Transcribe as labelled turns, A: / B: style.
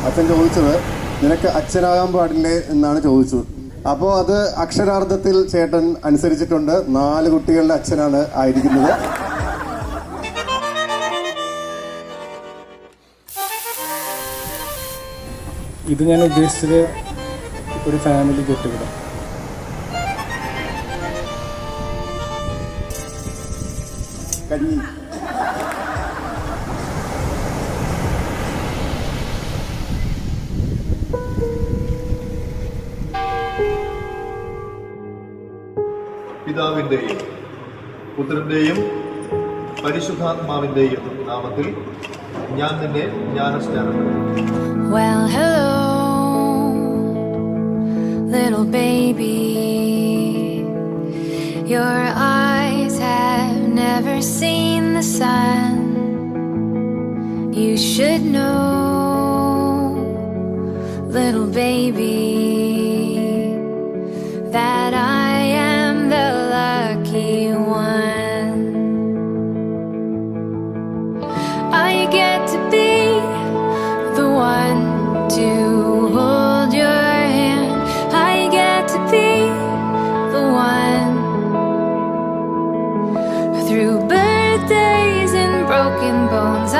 A: അച്ഛൻ ചോദിച്ചത് നിനക്ക് അച്ഛനാകാൻ പാടില്ലേ എന്നാണ് ചോദിച്ചത്. അപ്പോൾ അത് അക്ഷരാർത്ഥത്തിൽ ചേട്ടൻ അനുസരിച്ചിട്ടുണ്ട്. 4 കുട്ടികളുടെ അച്ഛനാണ് ആയിരിക്കുന്നത്.
B: ഇത് ഞാൻ ഉദ്ദേശിച്ചത് ഒരു ഫാമിലി ഗെറ്റുഗദർ.
A: കഞ്ഞി.
C: പിതാവിന്റെയും പുത്രന്റെയും പരിശുദ്ധാത്മാവിന്റെയും നാമത്തിൽ ഞാൻ നിന്നെ ജ്ഞാനസ്നാനം നൽകുന്നു.
D: Well, hello, little baby. Your eyes have never seen the sun. You should know, little baby, that I am the lucky one. I get to be the one to hold your hand. I get to be the one. Through birthdays and broken bones,